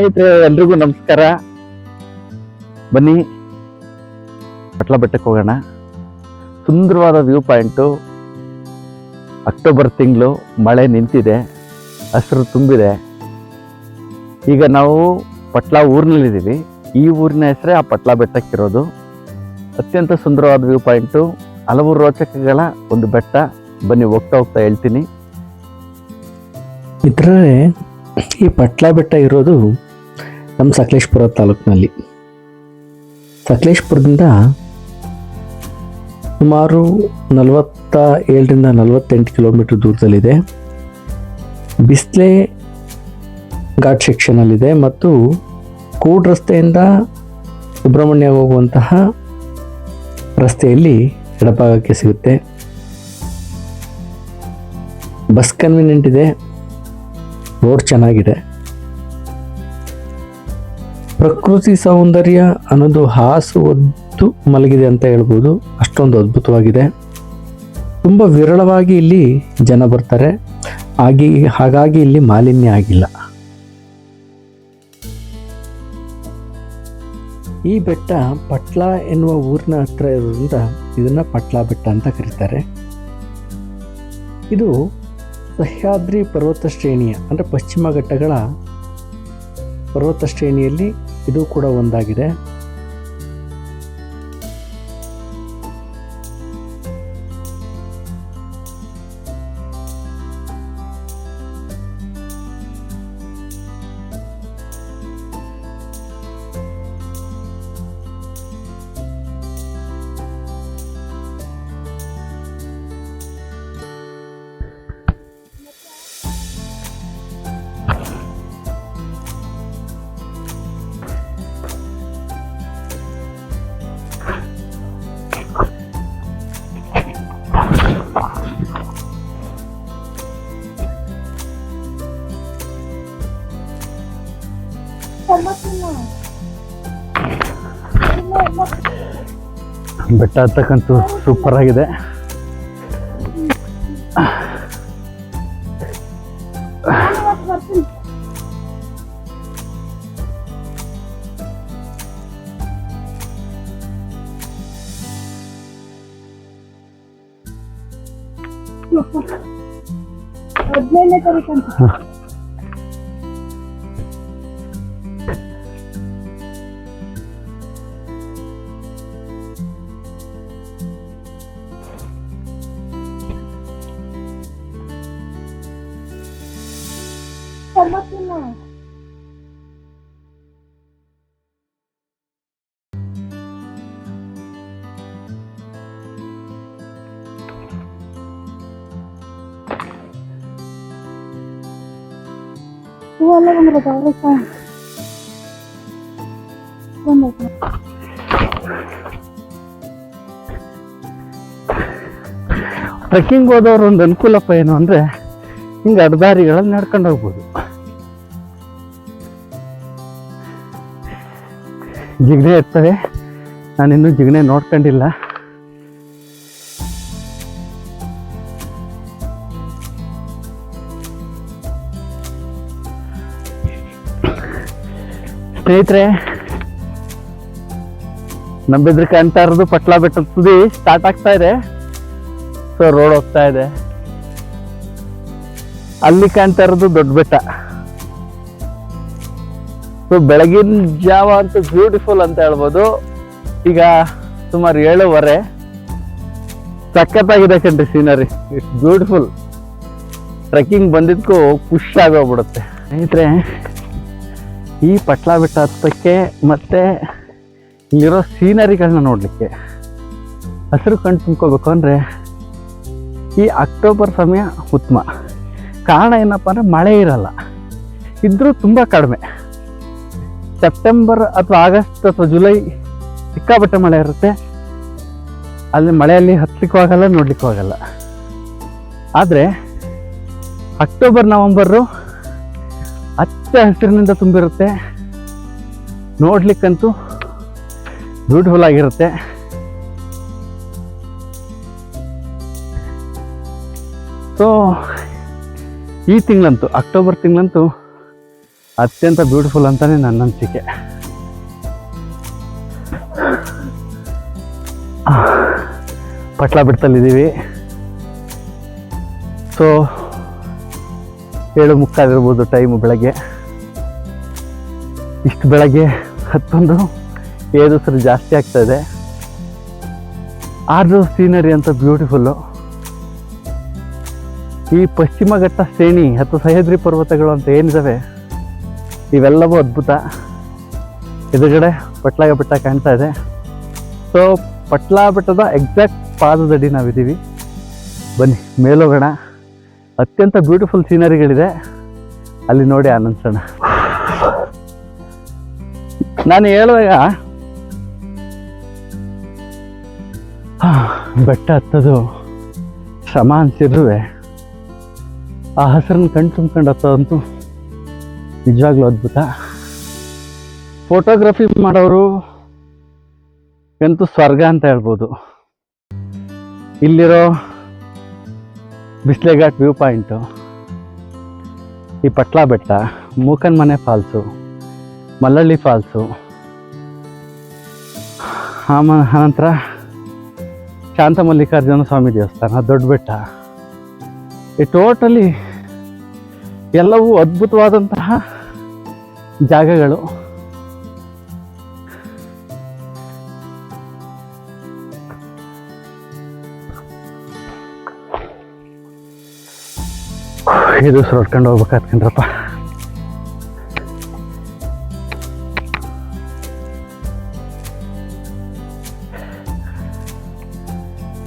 ಸ್ನೇಹಿತರೆ, ಎಲ್ರಿಗೂ ನಮಸ್ಕಾರ. ಬನ್ನಿ ಪಟ್ಲ ಬೆಟ್ಟಕ್ಕೆ ಹೋಗೋಣ. ಸುಂದರವಾದ ವ್ಯೂ ಪಾಯಿಂಟು. ಅಕ್ಟೋಬರ್ ತಿಂಗಳು, ಮಳೆ ನಿಂತಿದೆ, ಹಸಿರು ತುಂಬಿದೆ. ಈಗ ನಾವು ಪಟ್ಲ ಊರಿನಲ್ಲಿದ್ದೀವಿ. ಈ ಊರಿನ ಹೆಸರೇ ಆ ಪಟ್ಲ ಬೆಟ್ಟಕ್ಕಿರೋದು. ಅತ್ಯಂತ ಸುಂದರವಾದ ವ್ಯೂ ಪಾಯಿಂಟು, ಹಲವು ರೋಚಕಗಳ ಒಂದು ಬೆಟ್ಟ. ಬನ್ನಿ ಹೋಗ್ತಾ ಹೋಗ್ತಾ ಹೇಳ್ತೀನಿ. ಇದರಲ್ಲೇ ಈ ಪಟ್ಲ ಬೆಟ್ಟ ಇರೋದು ನಮ್ಮ ಸಕಲೇಶಪುರ ತಾಲೂಕಿನಲ್ಲಿ. ಸಕಲೇಶಪುರದಿಂದ ಸುಮಾರು 47ರಿಂದ 48 ಕಿಲೋಮೀಟರ್ ದೂರದಲ್ಲಿದೆ. ಬಿಸ್ಲೆ ಘಾಟ್ ಸೆಕ್ಷನಲ್ಲಿದೆ ಮತ್ತು ಕೂಡ್ ರಸ್ತೆಯಿಂದ ಸುಬ್ರಹ್ಮಣ್ಯ ಹೋಗುವಂತಹ ರಸ್ತೆಯಲ್ಲಿ ಎಡಭಾಗಕ್ಕೆ ಸಿಗುತ್ತೆ. ಬಸ್ ಕನ್ವೀನಿಯೆಂಟ್ ಇದೆ, ರೋಡ್ ಚೆನ್ನಾಗಿದೆ. ಪ್ರಕೃತಿ ಸೌಂದರ್ಯ ಅನ್ನೋದು ಹಾಸು ಹೊದ್ದು ಮಲಗಿದೆ ಅಂತ ಹೇಳ್ಬೋದು. ಅಷ್ಟೊಂದು ಅದ್ಭುತವಾಗಿದೆ. ತುಂಬ ವಿರಳವಾಗಿ ಇಲ್ಲಿ ಜನ ಬರ್ತಾರೆ. ಹಾಗಾಗಿ ಇಲ್ಲಿ ಮಾಲಿನ್ಯ ಆಗಿಲ್ಲ. ಈ ಬೆಟ್ಟ ಪಟ್ಲ ಎನ್ನುವ ಊರಿನ ಹತ್ರ ಇರೋದ್ರಿಂದ ಇದನ್ನ ಪಟ್ಲ ಬೆಟ್ಟ ಅಂತ ಕರೀತಾರೆ. ಇದು ಸಹ್ಯಾದ್ರಿ ಪರ್ವತ ಶ್ರೇಣಿಯ ಅಂದರೆ ಪಶ್ಚಿಮ ಘಟ್ಟಗಳ ಪರ್ವತ ಶ್ರೇಣಿಯಲ್ಲಿ ಇದು ಕೂಡ ಒಂದಾಗಿದೆ. ಬೆಟ್ಟ ಹತ್ತಕ್ಕಂತೂ ಸೂಪರ್ ಆಗಿದೆ. ಟ್ರೆಕ್ಕಿಂಗ್ ಹೋದವ್ರ ಒಂದು ಅನುಕೂಲಪ್ಪ ಏನು ಅಂದ್ರೆ ಹಿಂಗೆ ಅಡ್ಡದಾರಿಗಳಲ್ಲಿ ನಡ್ಕೊಂಡು ಹೋಗ್ಬೋದು. ಜಿಗಣೆ ಇರ್ತವೆ. ನಾನಿನ್ನೂ ಜಿಗಣೆ ನೋಡ್ಕೊಂಡಿಲ್ಲ. ಸ್ನೇಹಿತರೆ, ನಂಬಿದ್ರೆ ಕಾಣ್ತಾ ಇರೋದು ಪಟ್ಲ ಬೆಟ್ಟದ ತುದಿ ಸ್ಟಾರ್ಟ್ ಆಗ್ತಾ ಇದೆ. ಸೊ ರೋಡ್ ಹೋಗ್ತಾ ಇದೆ. ಅಲ್ಲಿ ಕಾಣ್ತಾ ಇರೋದು ದೊಡ್ಡ ಬೆಟ್ಟ. ಸೊ ಬೆಳಗಿನ ಜಾವ ಅಂತೂ ಬ್ಯೂಟಿಫುಲ್ ಅಂತ ಹೇಳ್ಬೋದು. ಈಗ ಸುಮಾರು 7:15. ಸಖತ್ತಾಗಿದೆ ಕಣ್ರಿ ಸೀನರಿ. It's beautiful. ಟ್ರೆಕ್ಕಿಂಗ್ ಬಂದಿದ್ದಕ್ಕೂ ಖುಷಿ ಆಗೋಗ್ಬಿಡುತ್ತೆ. ಸ್ನೇಹಿತರೆ, ಈ ಪಟ್ಲ ಬೆಟ್ಟ ಹತ್ತಕ್ಕೆ ಮತ್ತೆ ಇಲ್ಲಿರೋ ಸೀನರಿಗಳನ್ನ ನೋಡ್ಲಿಕ್ಕೆ, ಹಸಿರು ಕಣ್ಣು ತುಂಬ್ಕೋಬೇಕು ಅಂದ್ರೆ ಈ ಅಕ್ಟೋಬರ್ ಸಮಯ ಉತ್ತಮ. ಕಾರಣ ಏನಪ್ಪ ಅಂದ್ರೆ ಮಳೆ ಇರಲ್ಲ, ಇದ್ರೂ ತುಂಬಾ ಕಡಿಮೆ. ಸೆಪ್ಟೆಂಬರ್ ಅಥವಾ ಆಗಸ್ಟ್ ಅಥವಾ ಜುಲೈ ಸಿಕ್ಕಾಪಟ್ಟೆ ಮಳೆ ಇರುತ್ತೆ. ಅಲ್ಲಿ ಮಳೆಯಲ್ಲಿ ಹತ್ಲಿಕ್ಕೂ ಆಗಲ್ಲ, ನೋಡ್ಲಿಕ್ಕೂ ಆಗಲ್ಲ. ಆದರೆ ಅಕ್ಟೋಬರ್ ನವೆಂಬರು ಹಚ್ಚ ಹಸಿರಿನಿಂದ ತುಂಬಿರುತ್ತೆ. ನೋಡ್ಲಿಕ್ಕಂತೂ ಬ್ಯೂಟಿಫುಲ್ ಆಗಿರುತ್ತೆ. ಸೊ ಈ ತಿಂಗಳಂತೂ, ಅಕ್ಟೋಬರ್ ತಿಂಗಳಂತೂ ಅತ್ಯಂತ ಬ್ಯೂಟಿಫುಲ್ ಅಂತಾನೆ ನನ್ನ ಅನಿಸಿಕೆ. ಪಟ್ಲ ಬೆಟ್ಟದಲ್ಲಿದ್ದೀವಿ. ಸೊ 7:45 ಇರ್ಬೋದು ಟೈಮು ಬೆಳಗ್ಗೆ. ಇಷ್ಟು ಬೆಳಗ್ಗೆ ಹತ್ತೊಂದು ಏದುಸರು ಜಾಸ್ತಿ ಆಗ್ತಾ ಇದೆ. ಆದರೂ ಸೀನರಿ ಅಂತ ಬ್ಯೂಟಿಫುಲ್ಲು. ಈ ಪಶ್ಚಿಮ ಘಟ್ಟ ಶ್ರೇಣಿ ಅಥವಾ ಸಹ್ಯಾದ್ರಿ ಪರ್ವತಗಳು ಅಂತ ಏನಿದ್ದಾವೆ ಇವೆಲ್ಲವೂ ಅದ್ಭುತ. ಎದುರುಗಡೆ ಪಟ್ಲ ಬೆಟ್ಟ ಕಾಣ್ತಾ ಇದೆ. ಸೊ ಪಟ್ಲ ಬೆಟ್ಟದ ಎಕ್ಸಾಕ್ಟ್ ಪಾದದಡಿ ನಾವಿದ್ದೀವಿ. ಬನ್ನಿ ಮೇಲೋಗೋಣ. ಅತ್ಯಂತ ಬ್ಯೂಟಿಫುಲ್ ಸೀನರಿಗಳಿದೆ, ಅಲ್ಲಿ ನೋಡಿ ಆನಂದಿಸೋಣ. ನಾನು ಹೇಳುವಾಗ ಬೆಟ್ಟ ಹತ್ತೋದು ಶ್ರಮ ಅನ್ಸಿದ್ರು ಆ ಹಸಿರನ್ನು ಕಣ್ ತುಂಬ್ಕೊಂಡು ಹತ್ತೋದಂತೂ ನಿಜವಾಗ್ಲೂ ಅದ್ಭುತ. ಫೋಟೋಗ್ರಫಿ ಮಾಡೋರು ಎಂತೂ ಸ್ವರ್ಗ ಅಂತ ಹೇಳ್ಬೋದು. ಇಲ್ಲಿರೋ ಬಿಸ್ಲೆ ಘಾಟ್ ವ್ಯೂ ಪಾಯಿಂಟು, ಈ ಪಟ್ಲ ಬೆಟ್ಟ, ಮೂಕನ್ ಮನೆ ಫಾಲ್ಸು, ಮಲ್ಲಳ್ಳಿ ಫಾಲ್ಸು, ಆನಂತರ ಶಾಂತ ಮಲ್ಲಿಕಾರ್ಜುನ ಸ್ವಾಮಿ ದೇವಸ್ಥಾನ, ದೊಡ್ಡ ಬೆಟ್ಟ, ಈ ಟೋಟಲಿ ಎಲ್ಲವೂ ಅದ್ಭುತವಾದಂತಹ ಜಾಗಗಳು. ಇದು ಹೊಡ್ಕೊಂಡು ಹೋಗ್ಬೇಕಾತ್ಕಂಡ್ರಪ್ಪ.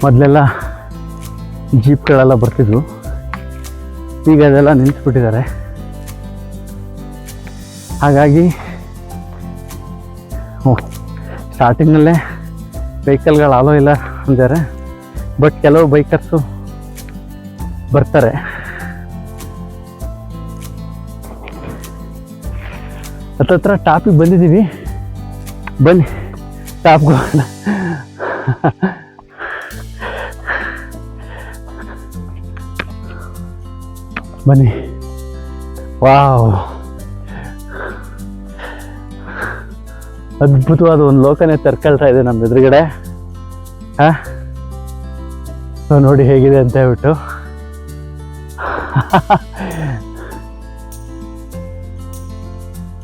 ಮೊದಲೆಲ್ಲ ಜೀಪ್ಗಳೆಲ್ಲ ಬರ್ತಿದ್ವು, ಈಗ ಅದೆಲ್ಲ ನಿಲ್ಲಿಸ್ಬಿಟ್ಟಿದ್ದಾರೆ. ಹಾಗಾಗಿ ಸ್ಟಾರ್ಟಿಂಗ್ನಲ್ಲೇ ವೆಹಿಕಲ್ಗಳು ಅಲೋ ಇಲ್ಲ ಅಂತಾರೆ. ಬಟ್ ಕೆಲವು ಬೈಕರ್ಸು ಬರ್ತಾರೆ. ಹತ್ತತ್ರ ಟಾಪಿಗೆ ಬಂದಿದ್ದೀವಿ. ಬನ್ನಿ ಟಾಪ್ಗೆ ಹೋಗೋಣ. ಬನ್ನಿ. ವಾವ್, ಅದ್ಭುತವಾದ ಒಂದು ಲೋಕನೇ ತೆರ್ಕೊಳ್ತಾ ಇದೆ ನಮ್ಮ ಎದುರುಗಡೆ. ನೋಡಿ ಹೇಗಿದೆ ಅಂತ ಹೇಳ್ಬಿಟ್ಟು.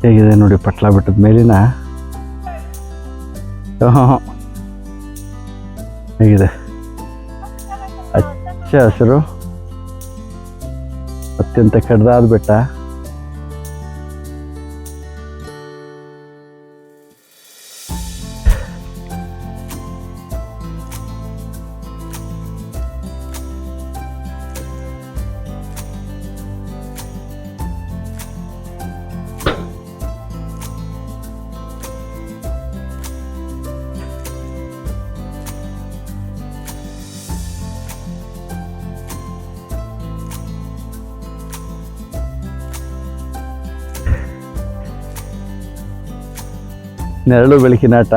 ಹೇಗಿದೆ ನೋಡಿ ಪಟ್ಲ ಬೆಟ್ಟದ ಮೇಲಿನ ಹೇಗಿದೆ ಹಚ್ಚ ಹಸಿರು, ಅತ್ಯಂತ ಕಡ್ದಾದ ಬೆಟ್ಟ. ನೆರಳು ಬೆಳಕಿನಾಟ.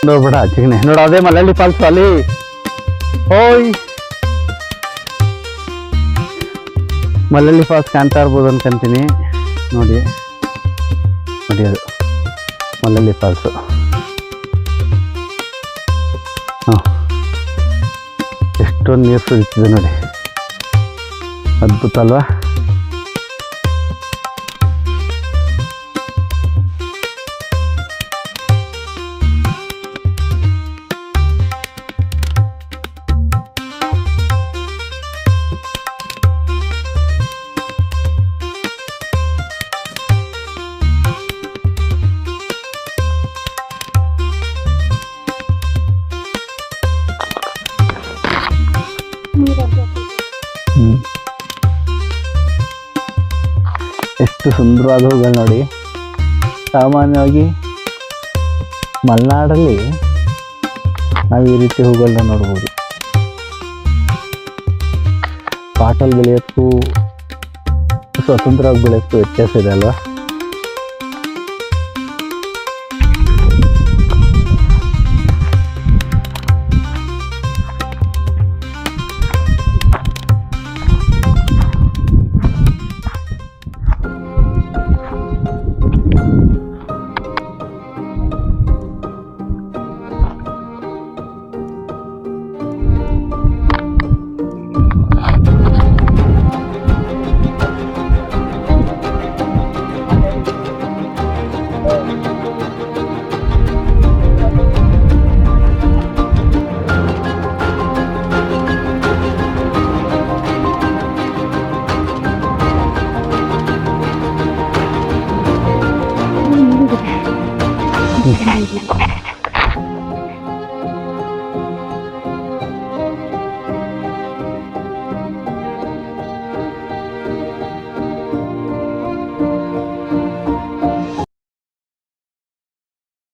ನೋಡ್ಬೇಡ ಚಿಗಣೆ ನೋಡ, ಅದೇ ಮಲಹಳ್ಳಿ ಫಾಲ್ಸ್ ಅಲ್ಲಿ. ಓಯ್ ಮಲಹಳ್ಳಿ ಫಾಲ್ಸ್ ಕಾಣ್ತಾ ಇರ್ಬೋದು ಅನ್ಕೊಂತೀನಿ. ನೋಡಿ ನೋಡಿ ಅದು ಮಲಹಳ್ಳಿ ಫಾಲ್ಸು. ಹಾಂ, ಎಷ್ಟೊಂದು ನೀರು ಸುರಿತಿದೆ ನೋಡಿ, ಅದ್ಭುತ ಅಲ್ವಾ? ಎಷ್ಟು ಸುಂದರವಾದ ಹೂಗಳು ನೋಡಿ. ಸಾಮಾನ್ಯವಾಗಿ ಮಲೆನಾಡಲ್ಲಿ ನಾವು ಈ ರೀತಿ ಹೂಗಳನ್ನ ನೋಡ್ಬೋದು. ಪಾಟಲ್ಲಿ ಬೆಳೆಯೋದಕ್ಕೂ ಸ್ವತಂತ್ರವಾಗಿ ಬೆಳೆಯೋದಕ್ಕೂ ವ್ಯತ್ಯಾಸ ಇದೆ ಅಲ್ವಾ?